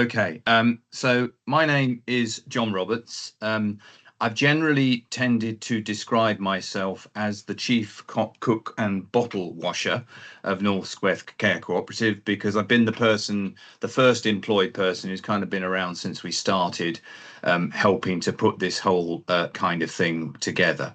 Okay, so my name is John Roberts. I've generally tended to describe myself as the chief cook and bottle washer of North West Care Co-operative because I've been the first employed person who's kind of been around since we started, helping to put this whole kind of thing together.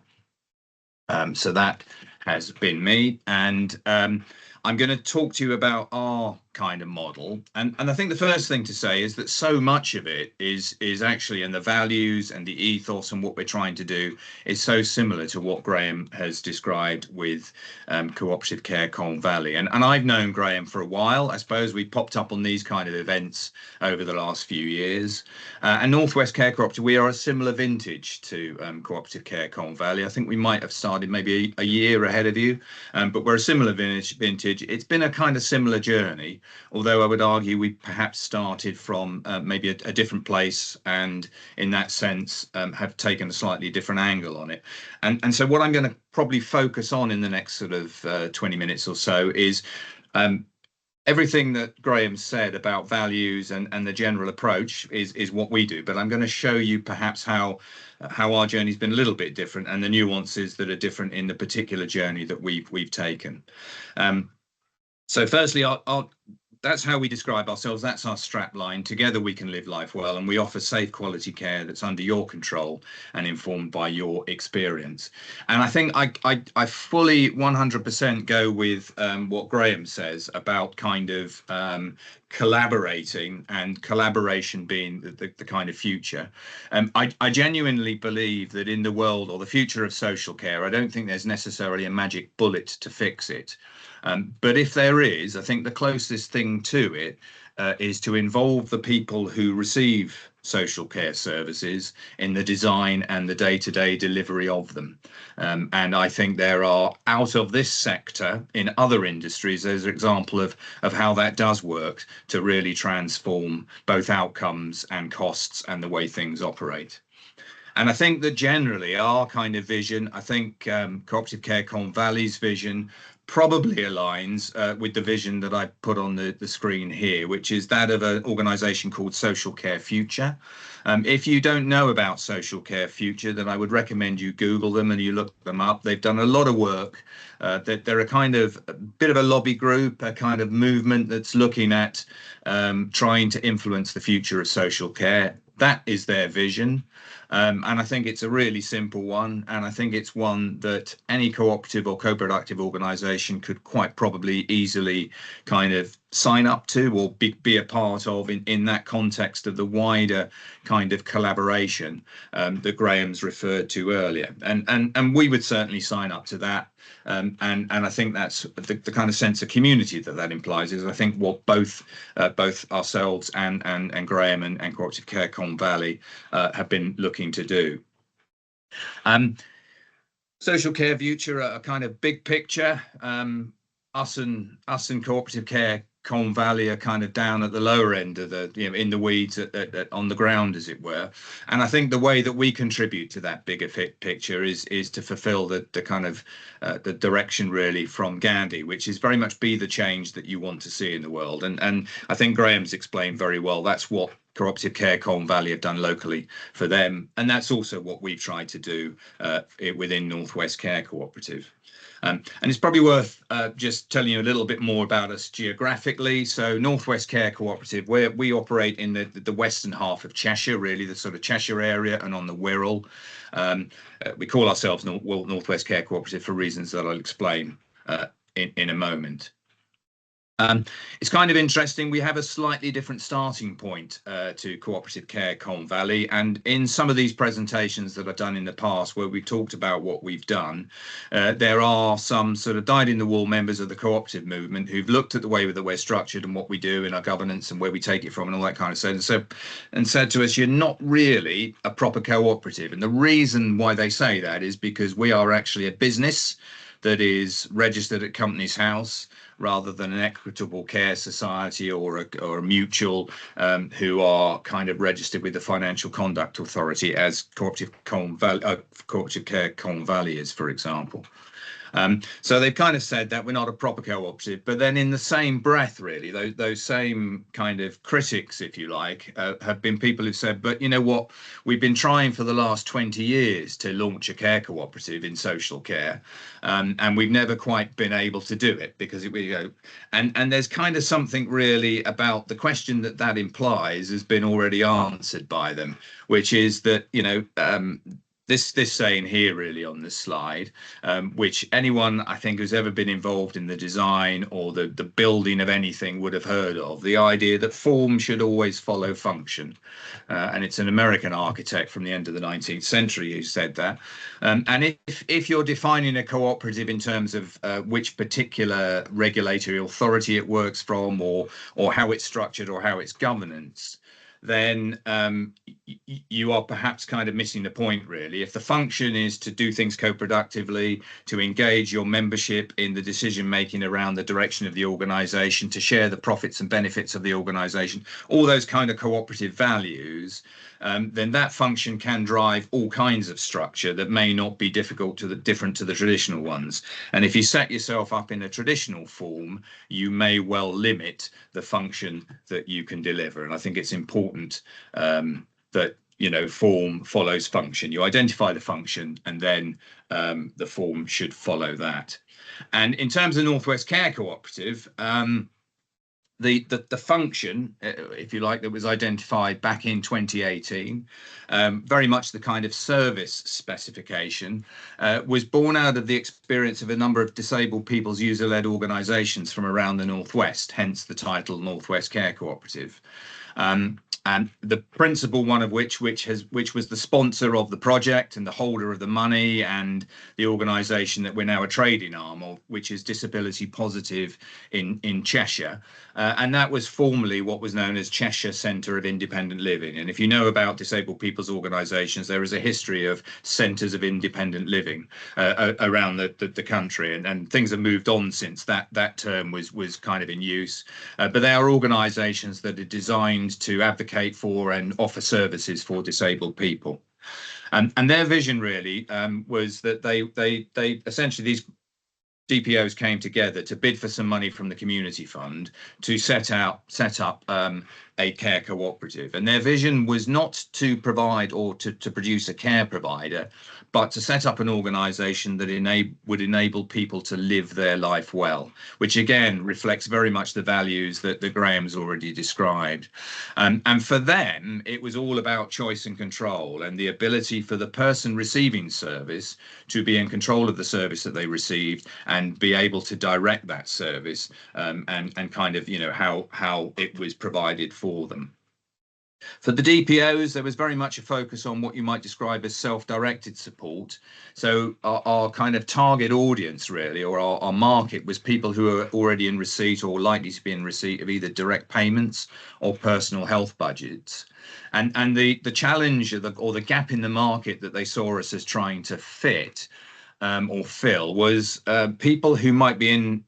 So that has been me, and I'm going to talk to you about our kind of model. And I think the first thing to say is that so much of it is actually, and the values and the ethos and what we're trying to do is so similar to what Graham has described with Co-operative Care Colne Valley. And I've known Graham for a while. I suppose we popped up on these kind of events over the last few years. And North West Care Co-operative, we are a similar vintage to Co-operative Care Colne Valley. I think we might have started maybe a year ahead of you, but we're a similar vintage. It's been a kind of similar journey, although I would argue we perhaps started from maybe a different place, and in that sense have taken a slightly different angle on it. And so what I'm going to probably focus on in the next sort of 20 minutes or so is everything that Graham said about values and the general approach is what we do, but I'm going to show you perhaps how our journey's been a little bit different and the nuances that are different in the particular journey that we've taken. So firstly, that's how we describe ourselves. That's our strap line. Together we can live life well, and we offer safe quality care that's under your control and informed by your experience. And I think I fully 100% go with what Graham says about kind of collaborating and collaboration being the kind of future. I genuinely believe that in the world or the future of social care, I don't think there's necessarily a magic bullet to fix it. But if there is, I think the closest thing to it is to involve the people who receive social care services in the design and the day-to-day delivery of them. And I think there are, out of this sector, in other industries, there's an example of how that does work to really transform both outcomes and costs and the way things operate. And I think that generally our kind of vision, I think Co-operative Care Colne Valley's vision probably aligns with the vision that I put on the screen here, which is that of an organisation called Social Care Future. If you don't know about Social Care Future, then I would recommend you Google them and you look them up. They've done a lot of work. They're a kind of a bit of a lobby group, a kind of movement that's looking at trying to influence the future of social care. That is their vision. And I think it's a really simple one. And I think it's one that any cooperative or co-productive organisation could quite probably easily kind of sign up to or be a part of in that context of the wider kind of collaboration that Graham's referred to earlier. And we would certainly sign up to that. And I think that's the kind of sense of community that implies is I think what both ourselves and Graham and Co-operative Care Colne Valley have been looking to do. Social Care Future, a kind of big picture. Us and Co-operative Care Colne Valley are kind of down at the lower end of the, in the weeds on the ground, as it were. And I think the way that we contribute to that bigger picture is to fulfill the kind of the direction really from Gandhi, which is very much be the change that you want to see in the world. And I think Graham's explained very well. That's what Co-operative Care Colne Valley have done locally for them. And that's also what we've tried to do within North West Care Co-operative. And it's probably worth just telling you a little bit more about us geographically. So North West Care Co-operative, where we operate in the western half of Cheshire, really the sort of Cheshire area and on the Wirral. We call ourselves North West Care Co-operative for reasons that I'll explain in a moment. It's kind of interesting. We have a slightly different starting point to Co-operative Care Colne Valley, and in some of these presentations that I've done in the past where we talked about what we've done, there are some sort of dyed-in-the-wool members of the cooperative movement who've looked at the way that we're structured and what we do in our governance and where we take it from and all that kind of stuff, and said to us, you're not really a proper cooperative. And the reason why they say that is because we are actually a business that is registered at Companies House, rather than an equitable care society or a mutual who are kind of registered with the Financial Conduct Authority, as Co-operative Care Colne Valley is, for example. So they've kind of said that we're not a proper cooperative, but then in the same breath, really, those same kind of critics, if you like, have been people who've said, but you know what, we've been trying for the last 20 years to launch a care cooperative in social care, and we've never quite been able to do it because and there's kind of something really about the question that implies has been already answered by them, which is that, this saying here really on this slide, which anyone I think who's ever been involved in the design or the building of anything would have heard of, the idea that form should always follow function. And it's an American architect from the end of the 19th century who said that. And if you're defining a cooperative in terms of which particular regulatory authority it works from, or how it's structured or how it's governance, then you are perhaps kind of missing the point, really. If the function is to do things co-productively, to engage your membership in the decision making around the direction of the organisation, to share the profits and benefits of the organisation, all those kind of cooperative values, then that function can drive all kinds of structure that may not be different to the traditional ones. And if you set yourself up in a traditional form, you may well limit the function that you can deliver. And I think it's important that form follows function. You identify the function, and then the form should follow that. And in terms of North West Care Cooperative, the function, if you like, that was identified back in 2018, very much the kind of service specification, was born out of the experience of a number of disabled people's user-led organisations from around the Northwest, hence the title North West Care Cooperative. And the principal one of which was the sponsor of the project and the holder of the money, and the organisation that we're now a trading arm of, which is Disability Positive in Cheshire. And that was formerly what was known as Cheshire Centre of Independent Living. And if you know about disabled people's organisations, there is a history of centres of independent living around the country, and things have moved on since that term was kind of in use. But they are organisations that are designed to advocate for and offer services for disabled people. And their vision really was that they essentially, these DPOs came together to bid for some money from the community fund to set up a care cooperative. And their vision was not to provide or to produce a care provider, but to set up an organisation that would enable people to live their life well, which again reflects very much the values that Graham's already described. And for them, it was all about choice and control, and the ability for the person receiving service to be in control of the service that they received and be able to direct that service, and kind of how it was provided for them. For the DPOs, there was very much a focus on what you might describe as self-directed support. So our kind of target audience really, or our market, was people who are already in receipt or likely to be in receipt of either direct payments or personal health budgets. And the challenge or the gap in the market that they saw us as trying to fit or fill was people who might be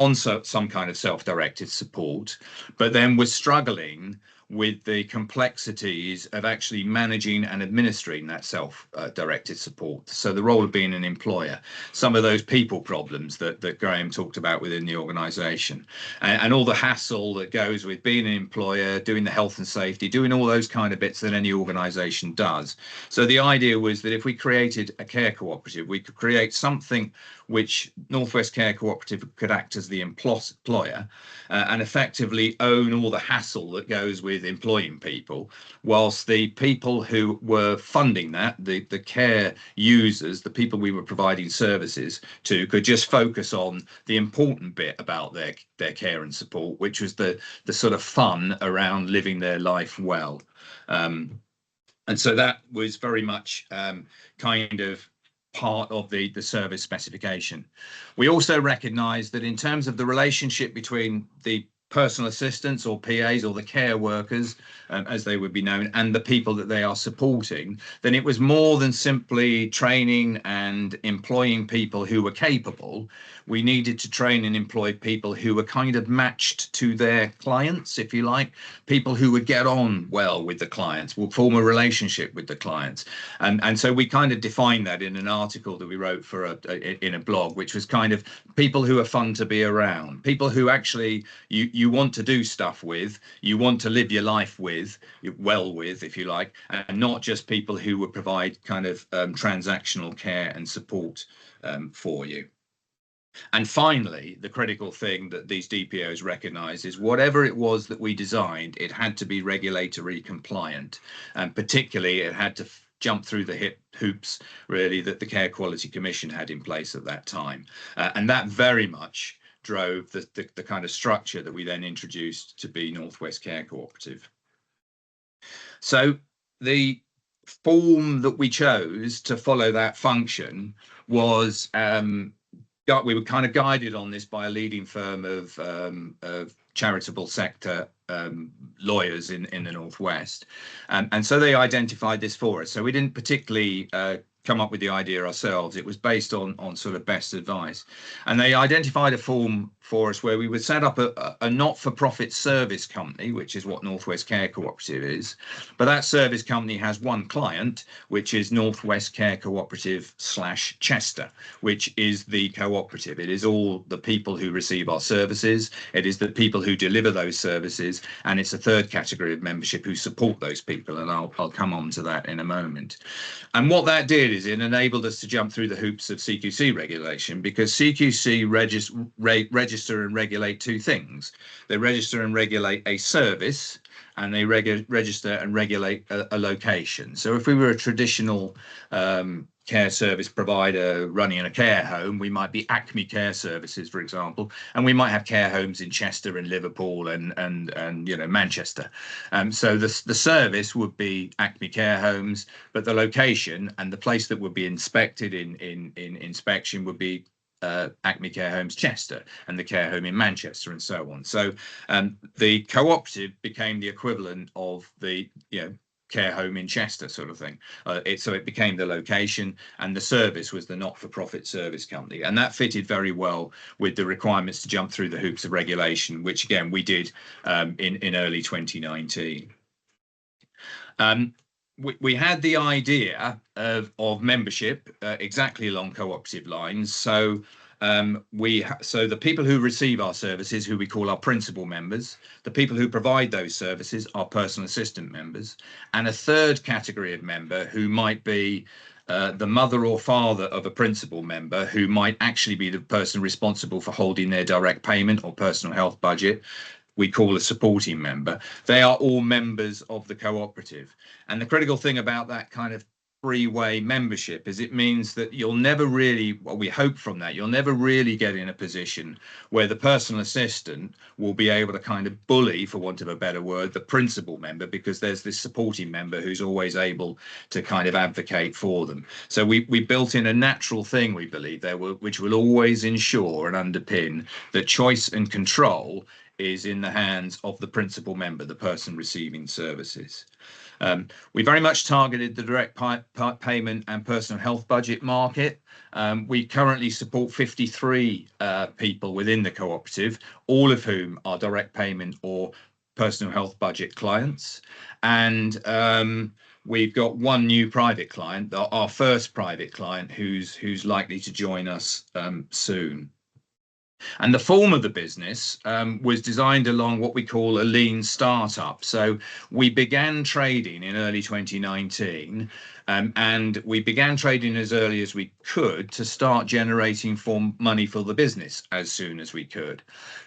on some kind of self-directed support, but then was struggling with the complexities of actually managing and administering that self-directed support. So the role of being an employer, some of those people problems that Graham talked about within the organisation, and all the hassle that goes with being an employer, doing the health and safety, doing all those kind of bits that any organisation does. So the idea was that if we created a care cooperative, we could create something which North West Care Cooperative could act as the employer and effectively own all the hassle that goes with employing people, whilst the people who were funding that, the care users, the people we were providing services to, could just focus on the important bit about their care and support, which was the sort of fun around living their life well. And so that was very much kind of part of the service specification. We also recognise that in terms of the relationship between the personal assistants or PAs or the care workers, as they would be known, and the people that they are supporting, then it was more than simply training and employing people who were capable. We needed to train and employ people who were kind of matched to their clients, if you like, people who would get on well with the clients, will form a relationship with the clients. And so we kind of defined that in an article that we wrote for in a blog, which was kind of people who are fun to be around, people who actually you want to do stuff with, you want to live your life with, well with, if you like, and not just people who would provide kind of transactional care and support for you. And finally, the critical thing that these DPOs recognise is whatever it was that we designed, it had to be regulatory compliant, and particularly it had to jump through the hoops really that the Care Quality Commission had in place at that time, and that very much drove the kind of structure that we then introduced to be North West Care Co-operative. So the form that we chose to follow that function was we were kind of guided on this by a leading firm of charitable sector lawyers in the Northwest, and so they identified this for us. So we didn't particularly come up with the idea ourselves. It was based on sort of best advice, and they identified a form for us where we would set up a not-for-profit service company, which is what North West Care Cooperative is. But that service company has one client, which is North West Care Cooperative / Chester, which is the cooperative. It is all the people who receive our services. It is the people who deliver those services, and it's a third category of membership who support those people. And I'll come on to that in a moment. And what that did is it enabled us to jump through the hoops of CQC regulation, because CQC register and regulate two things. They register and regulate a service, and they register and regulate a location. So if we were a traditional care service provider running in a care home, we might be Acme Care Services, for example, and we might have care homes in Chester and Liverpool and you know, Manchester. So the service would be Acme Care Homes, but the location and the place that would be inspected in inspection would be Acme Care Homes Chester, and the care home in Manchester, and so on. So the cooperative became the equivalent of the care home in Chester sort of thing. So it became the location, and the service was the not-for-profit service company, and that fitted very well with the requirements to jump through the hoops of regulation, which again we did in early 2019. We had the idea of membership exactly along cooperative lines. So the people who receive our services, who we call our principal members, the people who provide those services are personal assistant members, and a third category of member who might be the mother or father of a principal member, who might actually be the person responsible for holding their direct payment or personal health budget. We call a supporting member. They are all members of the cooperative. And the critical thing about that kind of three-way membership is it means that you'll never really, well, we hope from that, you'll never really get in a position where the personal assistant will be able to kind of bully, for want of a better word, the principal member, because there's this supporting member who's always able to kind of advocate for them. So we built in a natural thing, we believe, there, which will always ensure and underpin that choice and control is in the hands of the principal member, the person receiving services. We very much targeted the direct payment and personal health budget market. We currently support 53 people within the cooperative, all of whom are direct payment or personal health budget clients. And we've got one new private client, our first private client, who's likely to join us soon. And the form of the business was designed along what we call a lean startup. So we began trading in early 2019, and we began trading as early as we could to start generating money for the business as soon as we could.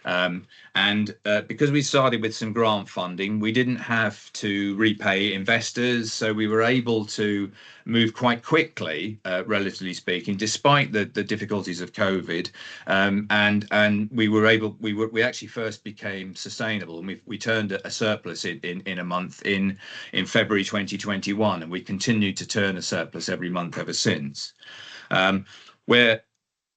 Because we started with some grant funding, we didn't have to repay investors, so we were able to move quite quickly, relatively speaking, despite the difficulties of COVID. And we actually first became sustainable, and we turned a surplus in a month in February 2021, and we continued to turn a surplus every month ever since. We're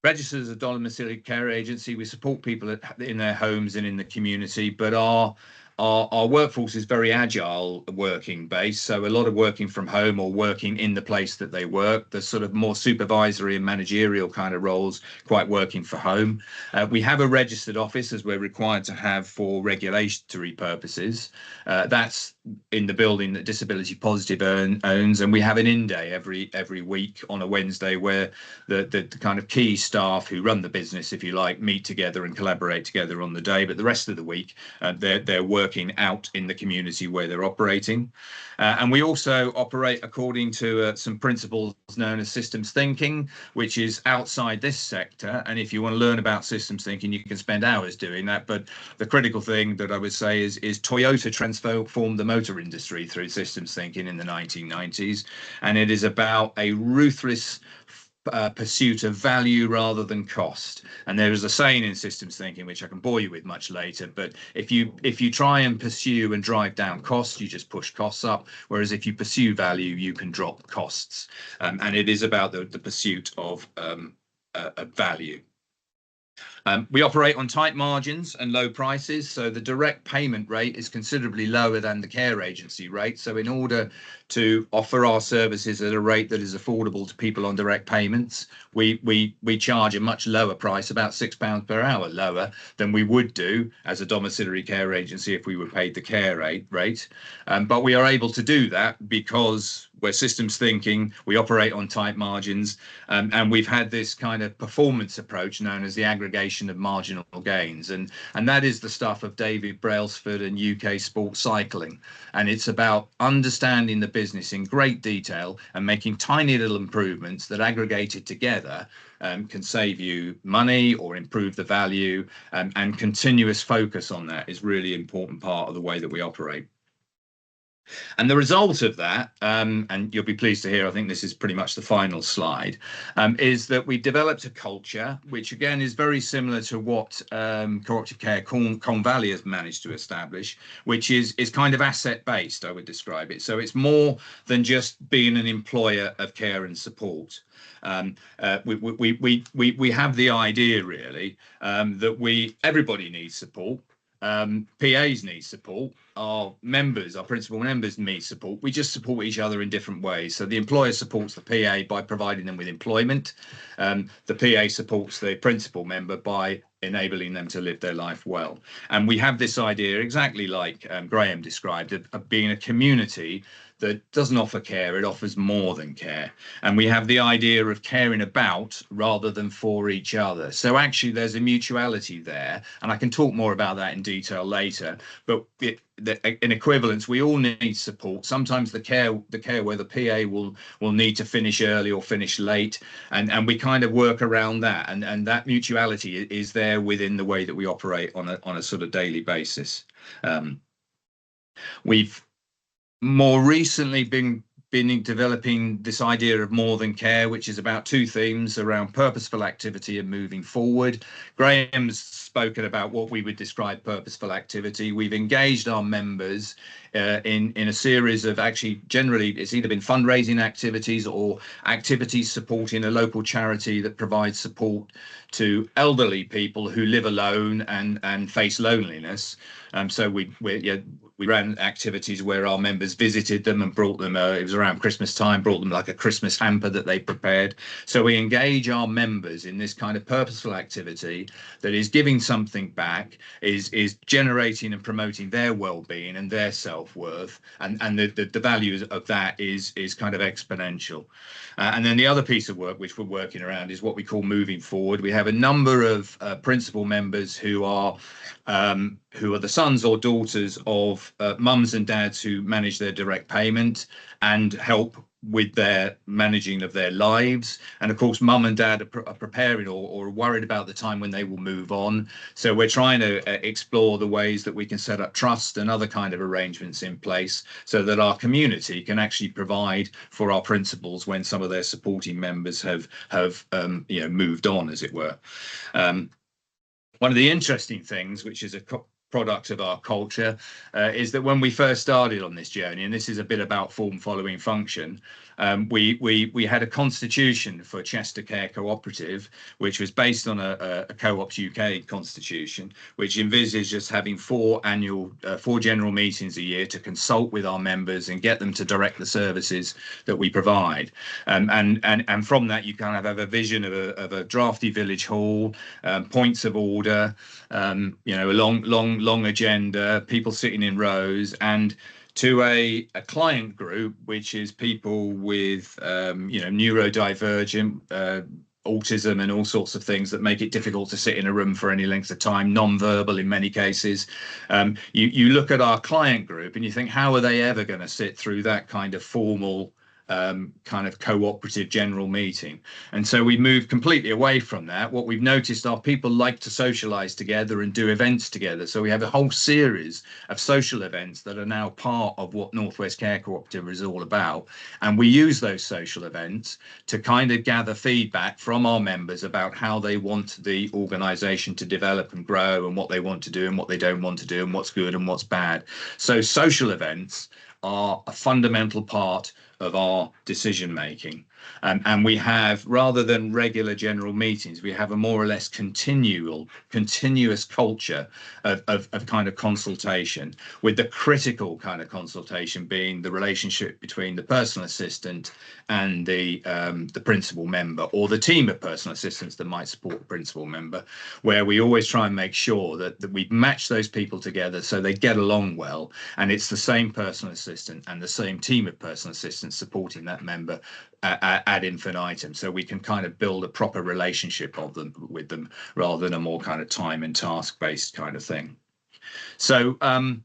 Registered as a domiciliary care agency, we support people in their homes and in the community, but our workforce is very agile working based. So a lot of working from home or working in the place that they work. The sort of more supervisory and managerial kind of roles, quite working for home. We have a registered office, as we're required to have for regulatory purposes. That's in the building that Disability Positive owns, and we have an in-day every week on a Wednesday where the kind of key staff who run the business, if you like, meet together and collaborate together on the day. But the rest of the week, they're working out in the community where they're operating. And we also operate according to some principles known as systems thinking, which is outside this sector. And if you want to learn about systems thinking, you can spend hours doing that. But the critical thing that I would say is Toyota transformed the motor industry through systems thinking in the 1990s. And it is about a ruthless pursuit of value rather than cost. And there is a saying in systems thinking, which I can bore you with much later, but if you try and pursue and drive down costs, you just push costs up, whereas if you pursue value, you can drop costs. And it is about the pursuit of value. We operate on tight margins and low prices, so the direct payment rate is considerably lower than the care agency rate. So in order to offer our services at a rate that is affordable to people on direct payments, we charge a much lower price, about £6 per hour lower than we would do as a domiciliary care agency if we were paid the care rate. But we are able to do that because we're systems thinking, we operate on tight margins, and we've had this kind of performance approach known as the aggregation of marginal gains. And that is the stuff of David Brailsford and UK sports cycling. And it's about understanding the business in great detail and making tiny little improvements that aggregated together can save you money or improve the value, and continuous focus on that is really important part of the way that we operate. And the result of that, and you'll be pleased to hear, I think this is pretty much the final slide, is that we developed a culture, which again is very similar to what Co-operative Care Colne Valley has managed to establish, which is kind of asset-based, I would describe it. So it's more than just being an employer of care and support. We have the idea really that everybody needs support. PAs need support, our principal members need support. We just support each other in different ways. So the employer supports the PA by providing them with employment. The PA supports the principal member by enabling them to live their life well. And we have this idea, exactly like Graham described, of being a community that doesn't offer care, it offers more than care. And we have the idea of caring about rather than for each other. So actually there's a mutuality there, and I can talk more about that in detail later, but in equivalence, we all need support. Sometimes the care where the PA will need to finish early or finish late, and we kind of work around that, and that mutuality is there within the way that we operate on a sort of daily basis. We've more recently been developing this idea of more than care, which is about two themes around purposeful activity and moving forward. Graham's spoken about what we would describe purposeful activity. We've engaged our members in a series of, actually generally it's either been fundraising activities or activities supporting a local charity that provides support to elderly people who live alone and face loneliness. So we ran activities where our members visited them and brought them, it was around Christmas time, brought them like a Christmas hamper that they prepared. So we engage our members in this kind of purposeful activity that is giving something back, is generating and promoting their well-being and their self-worth, and the value of that is kind of exponential. And then the other piece of work which we're working around is what we call moving forward. We have a number of principal members who are the sons or daughters of mums and dads who manage their direct payment and help with their managing of their lives. And of course, mum and dad are preparing or worried about the time when they will move on. So we're trying to explore the ways that we can set up trust and other kind of arrangements in place so that our community can actually provide for our principals when some of their supporting members have moved on, as it were. One of the interesting things, which is product of our culture is that when we first started on this journey, and this is a bit about form following function, we had a constitution for Chester Care Co-operative, which was based on a Co-ops UK constitution, which envisaged us having four general meetings a year to consult with our members and get them to direct the services that we provide. And from that, you kind of have a vision of a drafty village hall, points of order, a long agenda, people sitting in rows, and to a client group, which is people with neurodivergent, autism and all sorts of things that make it difficult to sit in a room for any length of time, non-verbal in many cases. You look at our client group and you think, how are they ever going to sit through that kind of formal kind of cooperative general meeting? And so we moved completely away from that. What we've noticed are people like to socialize together and do events together. So we have a whole series of social events that are now part of what North West Care Co-operative is all about. And we use those social events to kind of gather feedback from our members about how they want the organization to develop and grow, and what they want to do and what they don't want to do, and what's good and what's bad. So social events are a fundamental part of our decision making. And we have, rather than regular general meetings, we have a more or less continuous culture of kind of consultation, with the critical kind of consultation being the relationship between the personal assistant and the principal member, or the team of personal assistants that might support the principal member, where we always try and make sure that we match those people together so they get along well, and it's the same personal assistant and the same team of personal assistants supporting that member ad infinitum, so we can kind of build a proper relationship with them rather than a more kind of time and task based kind of thing. So I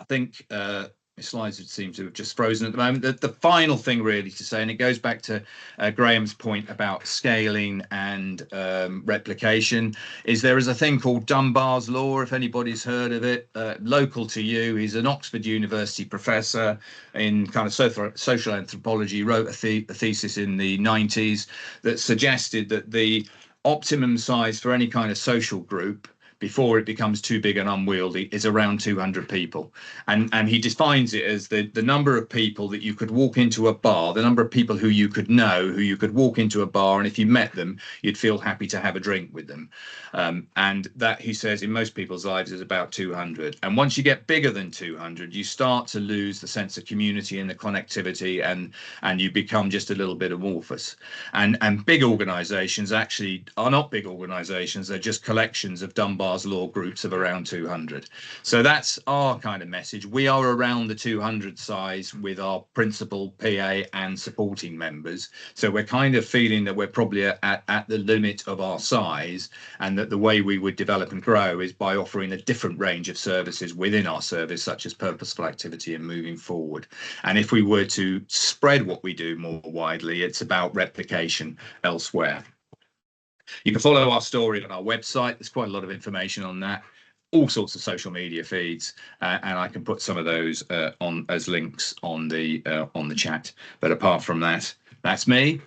think my slides would seem to have just frozen at the moment. The final thing really to say, and it goes back to Graham's point about scaling and replication, is there is a thing called Dunbar's law, if anybody's heard of it, local to you. He's an Oxford University professor in kind of social anthropology, wrote a thesis in the 90s that suggested that the optimum size for any kind of social group before it becomes too big and unwieldy is around 200 people. And he defines it as the number of people that you could walk into a bar, the number of people who you could know, who you could walk into a bar, and if you met them, you'd feel happy to have a drink with them. And that, he says, in most people's lives is about 200. And once you get bigger than 200, you start to lose the sense of community and the connectivity, and you become just a little bit amorphous. And big organizations actually are not big organizations, they're just collections of Dunbar's law groups of around 200. So that's our kind of message. We are around the 200 size with our principal, PA and supporting members. So we're kind of feeling that we're probably at the limit of our size, and that the way we would develop and grow is by offering a different range of services within our service, such as purposeful activity and moving forward. And if we were to spread what we do more widely, it's about replication elsewhere. You can follow our story on our website. There's quite a lot of information on that, all sorts of social media feeds, and I can put some of those on as links on the chat. But apart from that, that's me.